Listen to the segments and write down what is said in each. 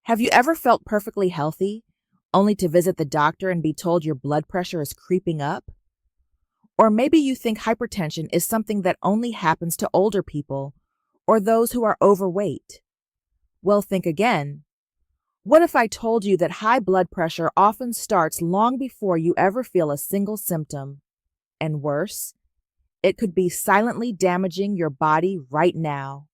Have you ever felt perfectly healthy, only to visit the doctor and be told your blood pressure is creeping up? Or maybe you think hypertension is something that only happens to older people or those who are overweight. Well, think again. What if I told you that high blood pressure often starts long before you ever feel a single symptom? And worse, it could be silently damaging your body right now.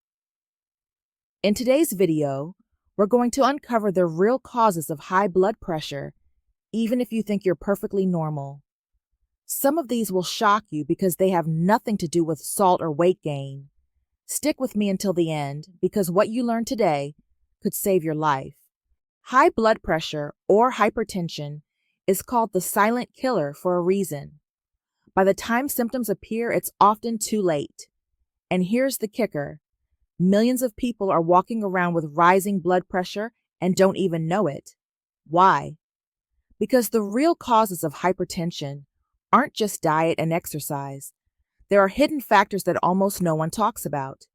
In today's video, we're going to uncover the real causes of high blood pressure, even if you think you're perfectly normal. Some of these will shock you because they have nothing to do with salt or weight gain. Stick with me until the end, because what you learn today could save your life. High blood pressure, or hypertension, is called the silent killer for a reason. By the time symptoms appear, it's often too late. And here's the kicker. Millions of people are walking around with rising blood pressure and don't even know it. Why? Because the real causes of hypertension aren't just diet and exercise. There are hidden factors that almost no one talks about.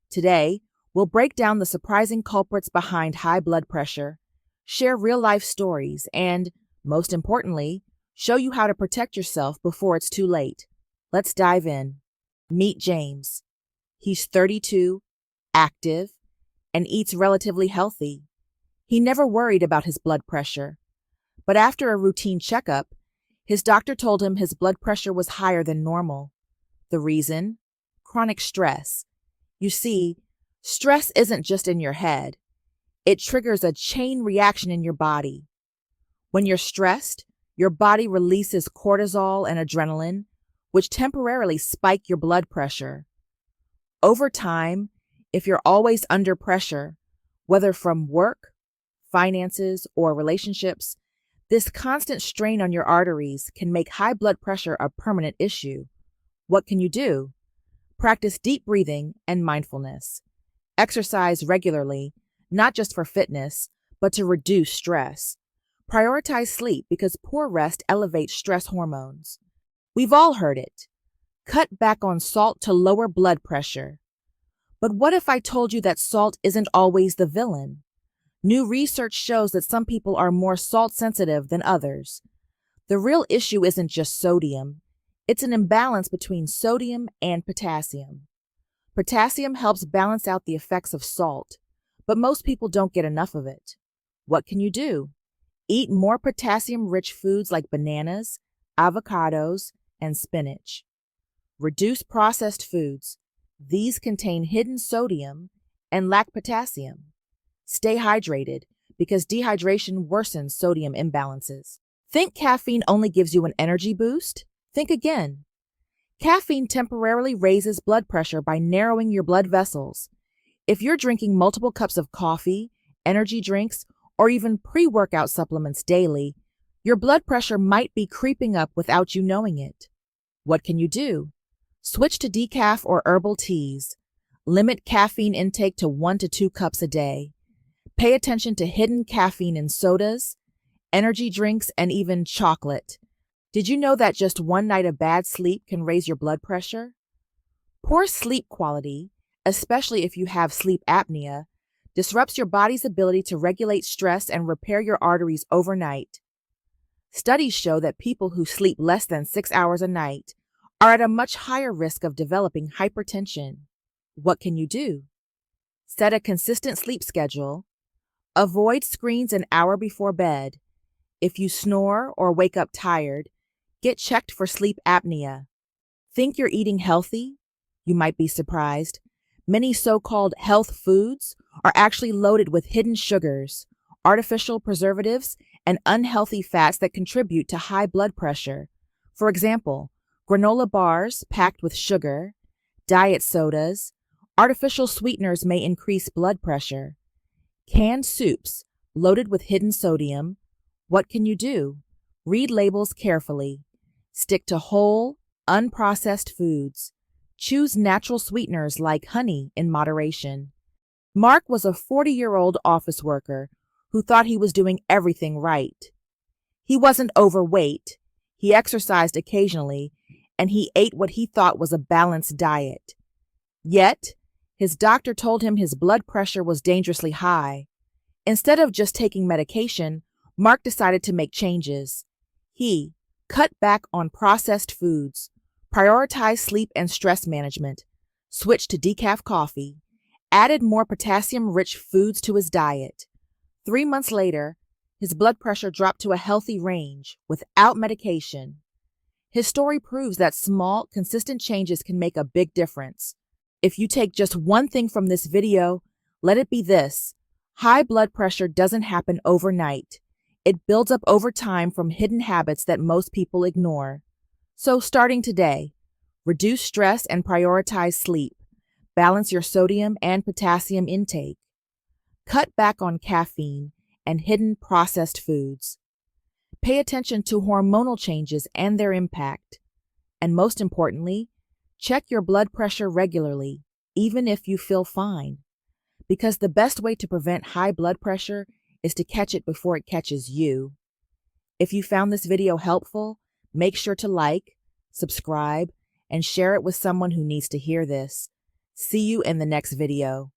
Today, we'll break down the surprising culprits behind high blood pressure, share real-life stories, and, most importantly, show you how to protect yourself before it's too late. Let's dive in. Meet James. He's 32, active, and eats relatively healthy. He never worried about his blood pressure. But after a routine checkup, his doctor told him his blood pressure was higher than normal. The reason? Chronic stress. You see, stress isn't just in your head. It triggers a chain reaction in your body. When you're stressed, your body releases cortisol and adrenaline, which temporarily spike your blood pressure. Over time, if you're always under pressure, whether from work, finances, or relationships, this constant strain on your arteries can make high blood pressure a permanent issue. What can you do? Practice deep breathing and mindfulness. Exercise regularly, not just for fitness, but to reduce stress. Prioritize sleep because poor rest elevates stress hormones. We've all heard it. Cut back on salt to lower blood pressure. But what if I told you that salt isn't always the villain? New research shows that some people are more salt sensitive than others. The real issue isn't just sodium. It's an imbalance between sodium and potassium. Potassium helps balance out the effects of salt, but most people don't get enough of it. What can you do? Eat more potassium-rich foods like bananas, avocados, and spinach. Reduce processed foods. These contain hidden sodium and lack potassium. Stay hydrated because dehydration worsens sodium imbalances. Think caffeine only gives you an energy boost? Think again. Caffeine temporarily raises blood pressure by narrowing your blood vessels. If you're drinking multiple cups of coffee, energy drinks, or even pre-workout supplements daily, your blood pressure might be creeping up without you knowing it. What can you do? Switch to decaf or herbal teas. Limit caffeine intake to 1 to 2 cups a day. Pay attention to hidden caffeine in sodas, energy drinks, and even chocolate. Did you know that just one night of bad sleep can raise your blood pressure? Poor sleep quality, especially if you have sleep apnea, disrupts your body's ability to regulate stress and repair your arteries overnight. Studies show that people who sleep less than 6 hours a night are at a much higher risk of developing hypertension. What can you do? Set a consistent sleep schedule. Avoid screens an hour before bed. If you snore or wake up tired, get checked for sleep apnea. Think you're eating healthy? You might be surprised. Many so-called health foods are actually loaded with hidden sugars, artificial preservatives, and unhealthy fats that contribute to high blood pressure. For example, granola bars packed with sugar, diet sodas, artificial sweeteners may increase blood pressure. Canned soups loaded with hidden sodium. What can you do? Read labels carefully. Stick to whole, unprocessed foods. Choose natural sweeteners like honey in moderation. Mark was a 40-year-old office worker who thought he was doing everything right. He wasn't overweight, he exercised occasionally, and he ate what he thought was a balanced diet. Yet, his doctor told him his blood pressure was dangerously high. Instead of just taking medication, Mark decided to make changes. He cut back on processed foods, prioritized sleep and stress management, switched to decaf coffee, added more potassium-rich foods to his diet. 3 months later, his blood pressure dropped to a healthy range without medication. His story proves that small, consistent changes can make a big difference. If you take just one thing from this video, let it be this: high blood pressure doesn't happen overnight. It builds up over time from hidden habits that most people ignore. So starting today, reduce stress and prioritize sleep. Balance your sodium and potassium intake. Cut back on caffeine and hidden processed foods. Pay attention to hormonal changes and their impact. And most importantly, check your blood pressure regularly, even if you feel fine. Because the best way to prevent high blood pressure is to catch it before it catches you. If you found this video helpful, make sure to like, subscribe, and share it with someone who needs to hear this. See you in the next video.